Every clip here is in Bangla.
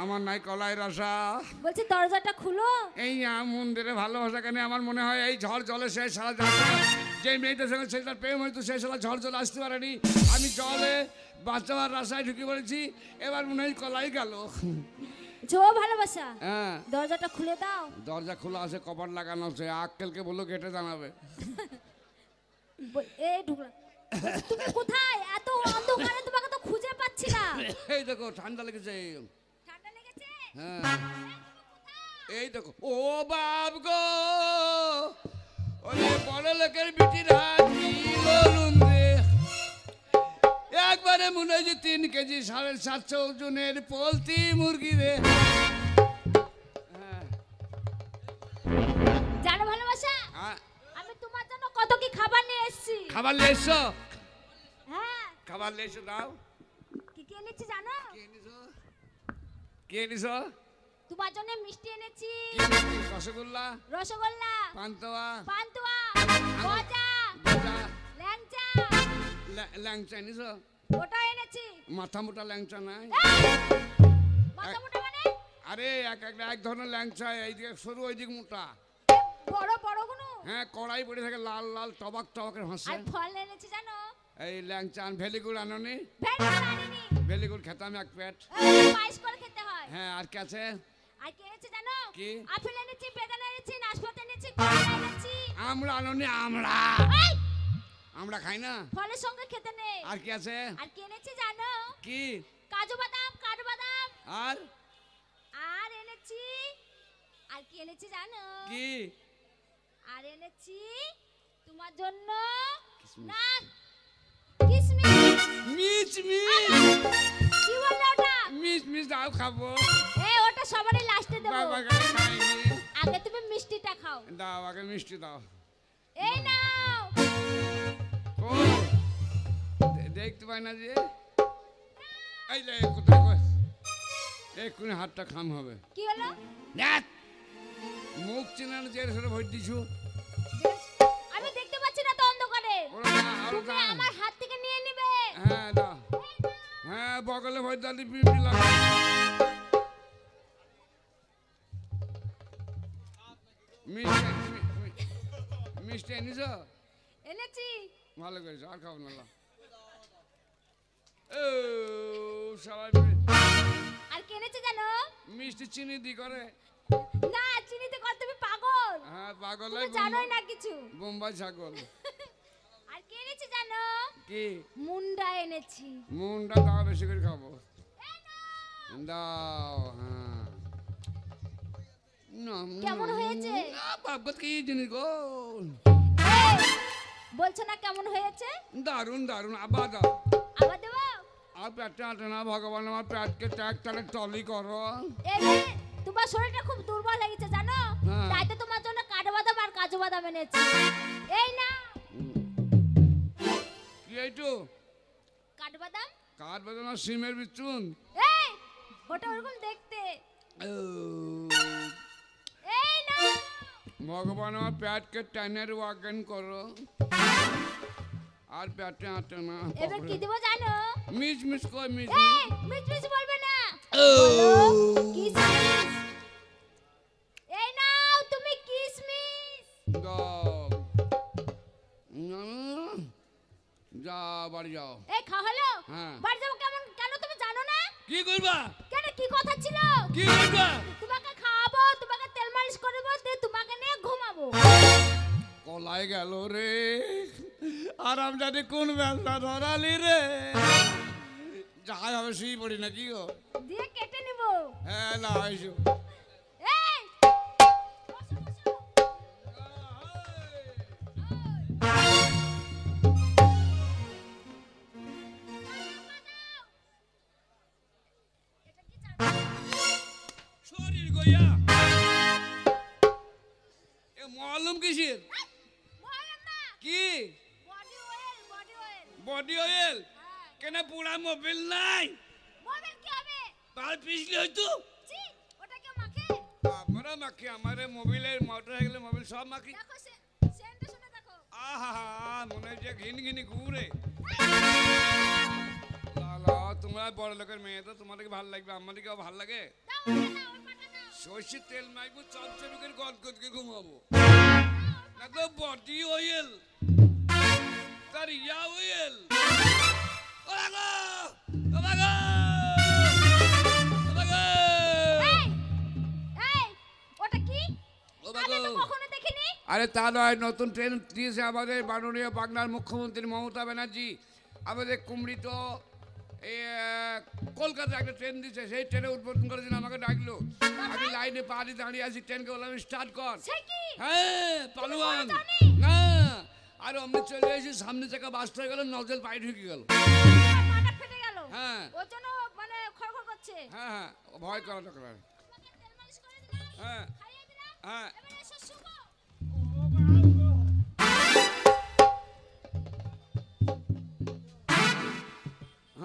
আমার নাই কলাই রসা। বলছি দরজাটা খুলো। এই মন্দিরে ভালোবাসা কেন আমার মনে হয় এই ঝড় জলে শেষ সারা যাচ্ছে। যে মেয়েটার সঙ্গে ছেলেটার প্রেম হয়তো সেই সারা ঝড় জলে আসতে পারেনি, আমি জলে বাঁচাবার রাস্তায় ঢুকে পড়েছি, এবার মনে হয় কলাই গেল। জো ভালোবাসা, হ্যাঁ দরজাটা খুলে দাও। দরজা খোলা আছে, কপাট লাগানো আছে, আক্কেলকে বললো গেটে জানাবে। এই ঢুকলাম। তুমি কোথায়? এত অন্ধকারে তোমাকে তো খুঁজে পাচ্ছি না। এই দেখো ঠান্ডা লেগেছে। ঠান্ডা লেগেছে? হ্যাঁ এই দেখো। ও বাপ গো, ওরে বড় লোকের বিটির হাত নিলুম রে, একবারে মনে হয় যে 3 কেজি 750 ওজনের পোলট্রি মুরগি রে। জানো ভালোবাসা, আমি তোমার জন্য কত কি খাবার নিয়ে এসেছি। খাবার নিয়ে এসছো? হ্যাঁ খাবার নিয়ে এসো, দাও। কি কি এনেছি জানো? কি এনেছো? তোমার জন্য মিষ্টি এনেছি। রসগোল্লা, রসগোল্লা, পান্তুয়া, গজা, গজা, ল্যাংচা। ল্যাংচা এনেছো? ওটা এনেছি। মাথা মোটা ল্যাংচা নাই? মাথা মোটা মানে? আরে এক ধরনের ল্যাংচা, এইদিকে সরু ওইদিকে মোটা। বড় বড় গুলো? হ্যাঁ কড়াই পড়ে থাকে লাল লাল টবাক টবাকের হাসে। আর ফল এনেছি জানো? এই ল্যাংচা আর ভেলিগুড় আনোনি? ভেন্ডি আনিনি। ভেলিগুড় খেতাম এক প্যাট। পায়েস করে খেতে হয়। হ্যাঁ আর কি আছে? আর কি এনেছি জানো? কি? আপেল এনেছি, বেদানা এনেছি, নাশপাতি এনেছি, কলা এনেছি। আমরা আনোনি? আমরা খাই না? ফলের সঙ্গে খেতে নেই। আর কি আছে? আর কি এনেছি জানো? কি? কাজু বাদাম, কাঠবাদাম। আর আর এনেছি, আর কি এনেছি জানো? কি? আর এনেছি তোমার জন্য কিসমিস। না কিসমিস। মিচ মিচ। কি বললে ওটা? মিচ মিচ দাও খাবো। ওটা সবারই লাস্টে দেব। বাবা গায়ে খাইনি। আগে তুমি মিষ্টিটা খাও। দাও আগে মিষ্টি দাও। এই নাও। ও দেখতে পাই না যে, এই যে কোথায় কই এক্ষুনি হাতটা খাম হবে। কি হলো? মুখ চিনানো যে সেটা ভোট দিছু। আমি দেখতে পাচ্ছি না তো অন্ধকারে। তুমি আমার হাত থেকে নিয়ে নিবে। হ্যাঁ দাও। হ্যাঁ বগলে ভোট দাদি পিপি লাগা। মিষ্টি এনেছ? এনেছি। ভালো করেছো, আর খাবো না। ও সবাই আর কি এনেছি জানো? মিষ্টি চিনি দি করে না, চিনিতে কর তুমি পাগল। হ্যাঁ পাগল। তুমি জানোই না কিছু। বোম্বাই ছাগল। আর কি এনেছি জানো? কি? মুন্ডা এনেছি। মুন্ডা দাও, বেশি করে খাবো। দাও। হ্যাঁ কেমন হয়েছে? বাবা কি জিনিস গো, বলছো না কেমন হয়েছে? দারুন দারুন। আবার দাও। আবার দেবো? আর পেটটা আটে না ভগবান, আমার পেটকে ট্যাগ তাহলে টলি করো। তোমার শরীরটা খুব দুর্বল লেগেছে জানো, তাই তো তোমার জন্য কাঠবাদাম আর কাজু বাদাম এনেছি। এই না। কি এইটু? কাঠবাদাম। কাঠবাদাম আর সিমের বিচুন। ওটা ওরকম দেখতে। এই না ভগবান, আমার পেটকে টাইনের ওয়াগন করো, আর পেটে আটে না। এবার কি দেবো জানো? মিচ মিচ কই মিচ মিচ মিচ বলবে না। কিসমিস। এই নাও তুমি কিসমিস। দাও। যা বাড়ি যাও। এই খাও হলো? হ্যাঁ। বাড়ি যাবো কেমন? কেন তুমি জানো না? কি করবা? কেন কি কথা ছিল? কি করবা? তোমাকে খাওয়াবো, তোমাকে তেল মালিশ করব, তোমাকে নিয়ে ঘুমাবো। কলাই গেল রে, আরাম জানি কোন ব্যবসা ধরালি রে। যাই হবে শুয়ে পড়ি নাকি গো? দিয়ে কেটে নিব। হ্যাঁ না এসো। এই বসো বসো। শরীর গইয়া এ মালুম কিসের? কি? Body oil. কেন পুরা মোবিল নাই? মোবাইল কি হবে? পাল পিছলি হইতো। জি, ওটা কেউ মাখে? আমরা মাখি, আমারে মোবিলের মোটরসাইকেলের মোবিল সব মাখি। দেখো সেন্টে শুনে দেখো। আহা মনে হচ্ছে ঘিন ঘিনি ঘুরে। লা লা তোমরা বড় লোকের মেয়ে তো তোমাদেরকে ভালো লাগবে, আমাদেরকেও ভালো লাগে। সর্ষের তেল মাখবো, চপচপ করে গদগদকে ঘুমাবো, না তো বডি অয়েল তার ইয়া অয়েল। আরে তা নয়, নতুন ট্রেন দিয়েছে আমাদের মাননীয় বাংলার মুখ্যমন্ত্রী মমতা ব্যানার্জি। আমাদের কুমড়ি তো কলকাতা একটা ট্রেন দিচ্ছে, সেই ট্রেনে উদ্বোধন করার জন্য আমাকে ডাকলো। আমি লাইনে পা দিয়ে দাঁড়িয়ে আছি, ট্রেনকে বললাম স্টার্ট কর। হ্যাঁ পালোয়ান না, আর অমনি চলে এসে সামনে চাকা বাস্ট হয়ে গেল, নজল পায়ে ঢুকে গেল। হ্যাঁ হ্যাঁ হ্যাঁ, ভয় করা দরকার। হ্যাঁ হ্যাঁ,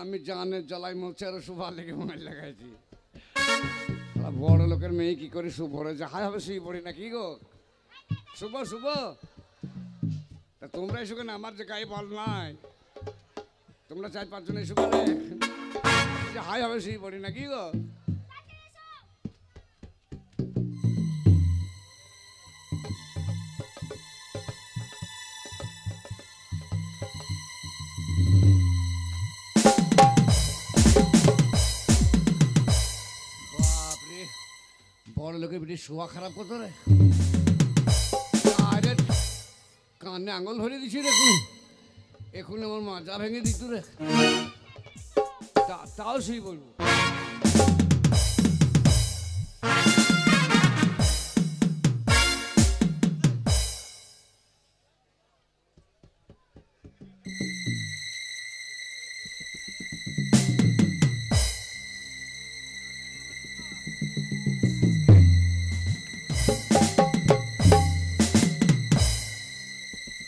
আমি জানের জ্বালাই মরছে আর সুভা লেগে মোবাইল লাগাইছি। বড় লোকের মেয়ে কি করে শুভ পড়েছে, হাই হবে শুয়ে পড়ি না কি গো? শুভ শুভ, তা তোমরা এসো কেন? আমার যে গায়ে বল নাই, তোমরা 4-5 জন এসো বলে যে হাই হবে শুয়ে পড়ি না কি গো? বড় লোকের বেটি শোয়া খারাপ করতো রে, কানে আঙুল ধরে দিছি রে, এখন আমার মাজা ভেঙে দিত রে, তাও সেই বলবো।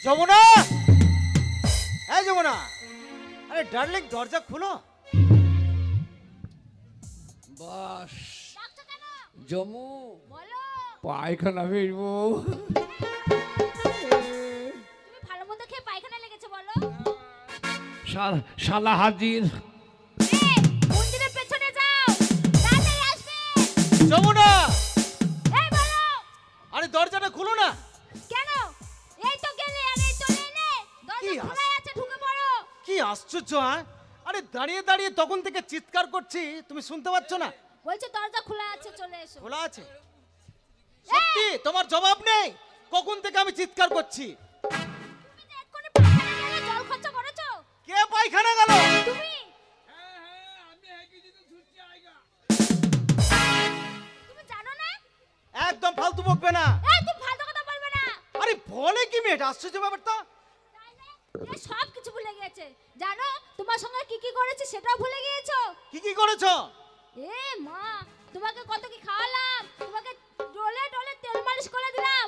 যমুনা, এই যমুনা, আরে ডার্লিং দরজা খুলো। বাস জমু পায়খানা ফিরবো। শালা হাজির। যমুনা, আরে দরজাটা খুলো না। কি আশ্চর্য! আরে দাঁড়িয়ে দাঁড়িয়ে তখন থেকে চিৎকার করছি, তুমি শুনতে পাচ্ছ না? বলছে দরজা খোলা আছে, চলে এসো। খোলা আছে? সত্যি তোমার জবাব নেই? কখন থেকে আমি চিৎকার করছি? জল খরচা করেছো? কে পায়খানা গেল? তুমি। তুমি জানো না? একদম ফালতু বকবে না। তুমি ফালতু কথা বলবে না। আরে বলে কি মেয়েটা, আশ্চর্য ব্যাপার তো। সব কিছু ভুলে গেছে, জানো তোমার সঙ্গে কি কি করেছি সেটাও ভুলে গিয়েছো। কি কি করেছো? এ মা, তোমাকে কত কি খাওয়ালাম, তোমাকে ডলে ডলে তেল মালিশ করে দিলাম,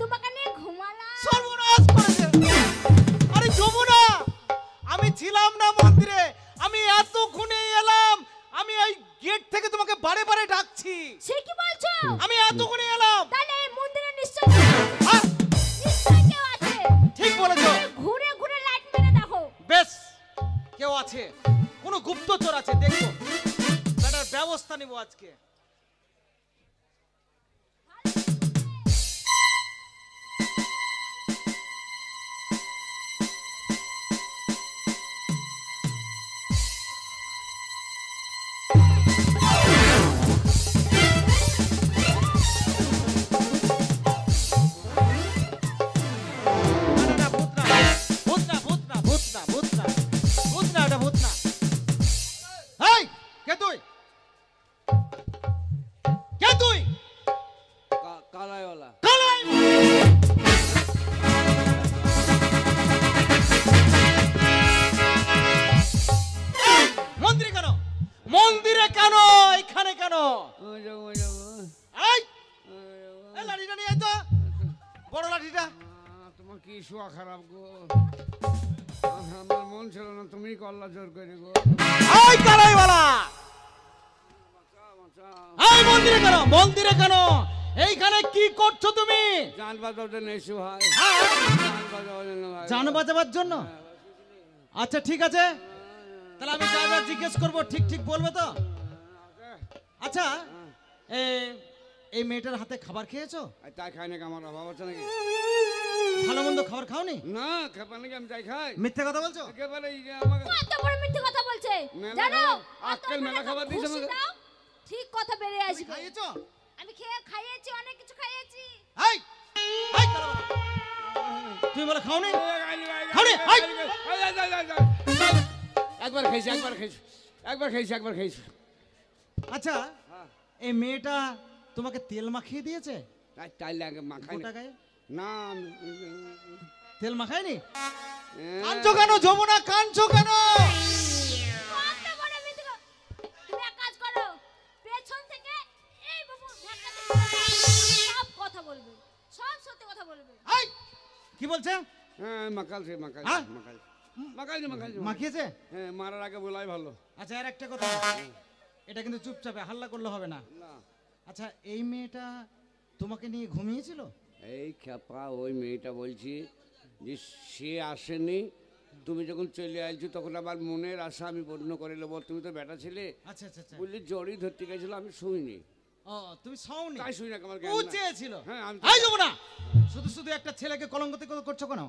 তোমাকে নিয়ে ঘুমালাম। সর্বনাশ করেছে। আরে যমুনা, আমি ছিলাম না মন্দিরে, আমি এতক্ষণে এলাম, আমি এই গেট থেকে তোমাকে বারে বারে ডাকছি। সে কি বলছো? আমি এতক্ষণে এলাম। তাহলে এই মন্দিরে নিশ্চয়ই কেউ আছে। ঠিক বলেছো। ঘুরে ঘুরে লাইট মেরে দেখো। বেশ, কেউ আছে, কোনো গুপ্তচর আছে, দেখো তার ব্যবস্থা নিব আজকে। খারাপ গো, আমার মন ছিল না, তুমি কল্লা জোর করে গো। এই কালাইওয়ালা, এই মন্দিরে কেন? মন্দিরে কেন? এইখানে কি করছো তুমি? জান বাজাতে নেছো ভাই। জান বাজাবার জন্য। জান বাজাবার জন্য? আচ্ছা ঠিক আছে, তাহলে আমি ড্রাইভার জিজ্ঞেস করবো, ঠিক ঠিক বলবে তো? আচ্ছা, এই মেয়েটার হাতে খাবার খেয়েছো? আর তাই খাই নাকি, আমার অভাব আছে নাকি? ভালো মন্দ খাবার খাওনি? না খাবার নাকি আমি তাই খাই? মিথ্যে কথা বলছো? একেবারে এই যে আমাকে কত বড় মিথ্যে কথা বলছে মেলা জানো? খাবার- অত আজকাল বড় মেলা খাবার একটা দিয়েছে ঘুষি আমাকে। দাও, ঠিক কথা বেরিয়ে তুমি আসবে। খাইয়েছো? আমি খাইয়েছি, অনেক কিছু খাইয়েছি। এই, এই কালাবালা। তুমি বলে খাওনি? খাওনি? এই! একবার খেয়েছি, একবার খেয়েছি, একবার খেয়েছি, একবার খেয়েছি। আচ্ছা, এই মেয়েটা তোমাকে তেল মাখিয়ে দিয়েছে? তাই তাই লাগে মাখাই গোটা গায়ে না তেল মাখায়নি? কাঁদছো কেন যমুনা, কাঁদছো কেন? কত বড় মিথ্যে কথা! তুমি এক কাজ করো, পেছন থেকে এই বাবু ধাক্কা দিয়ে সব কথা বলবে, সব সত্যি কথা বলবে। এই, কি বলছে? হ্যাঁ মাখালছে মাখাল হ্যাঁ? মাখাল মাখালছে মাখালছে মাখিয়েছে? হ্যাঁ মারার আগে বলাই ভালো। আচ্ছা, আর একটা কথা, এটা কিন্তু চুপচাপে হাল্লা করলে হবে না। না আচ্ছা, এই মেয়েটা তোমাকে নিয়ে ঘুমিয়েছিল? এই খেপা ওই মেয়েটা বলছি যে সে আসেনি, তুমি যখন চলে আসছো তখন আমার মনের আশা আমি পূর্ণ করে নেবো। তুমি তো বেটা ছিলে, আচ্ছা আচ্ছা আচ্ছা। বললি জড়ি ধরতে গেছিল, আমি শুইনি, ও, তুমি সওনি? তাই শুই না আমার ও চেয়েছিল। হ্যাঁ আমি এই যমুনা, শুধু শুধু একটা ছেলেকে কলঙ্কিত করছো কেন?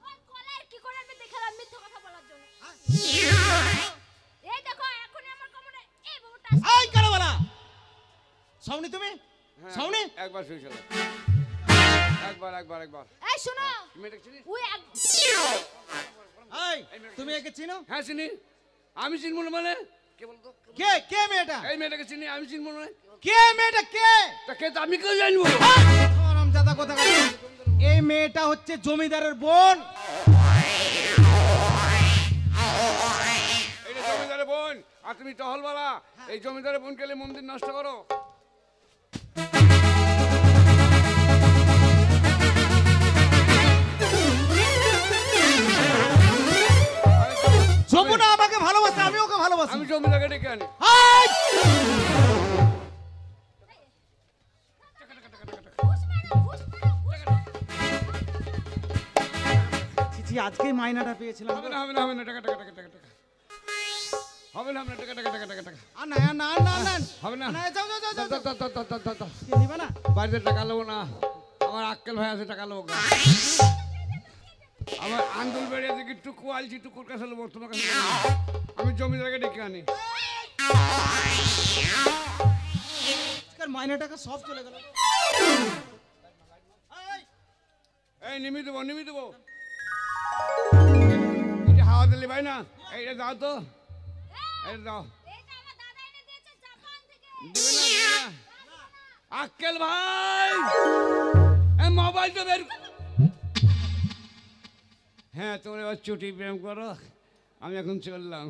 ওই কলার কি করে আমি দেখালাম মিথ্যে কথা বলার জন্য। এই দেখো এখন আমার কোমরে এই বাবুটা এই কালাবালা, সওনি তুমি? হ্যাঁ, সওনি? একবার শুয়েছিল, একবার একবার একবার। এই শোনো, মেয়েটা চিনিস? ওই এক এই, তুমি একে চিনো? হ্যাঁ চিনি। আমি চিনবো না মানে? কে বলতো? কে কে মেয়েটা? এই মেয়েটাকে চিনি, আমি চিনবো না? কে মেয়েটা, কে? তা কে তো আমি কেউ জানবো? হারামজাদা কোথাকার। এই মেয়েটা হচ্ছে জমিদারের বোন। এইটা জমিদারের বোন, আর তুমি টহলবালা। এই জমিদারের বোন গেলে মন্দির নষ্ট করো। যমুনা আমাকে ভালোবাসে, আমি ওকে ভালোবাসি। আমি জমিদারকে ডেকে আনি। এই! ঘুষ মারো, ঘুষ মারো, ঘুষ মারো। ছি, ছি, আজকেই মাইনাটা পেয়েছিলাম। হবে না হবে না হবে না, টাকা টাকা টাকা টাকা টাকা হবে না হবে না, টাকা টাকা টাকা টাকা টাকা আর না না না না হবে না। না, যাও যাও যাও যাও, যাও। দাও। কে নিবে না? বাড়িতে টাকা নেবো না, আমার আক্কেল ভাই আছে, টাকা নেবো না। আমার আন্দোল বেড়িয়ে দেখি টুকু আলছি, টুকুর কাছে নেবো, তোমার কাছে নেবো না। আমি জমিদারকে ডেকে আনি। আজকের মাইনা টাকা সব চলে গেল। এই! এই নিমি দেবো, নিমি দেবো। এটা হাওয়া দিলে ভাই না, এইটা দাও তো, এইটা দাও। এটা আমার দাদা এনে দিয়েছে জাপান থেকে। দিবে না দিবে না। আক্কেল ভাই, এই মোবাইল তো বের। হ্যাঁ তোমরা এবার চুটি প্রেম করো, আমি এখন চললাম।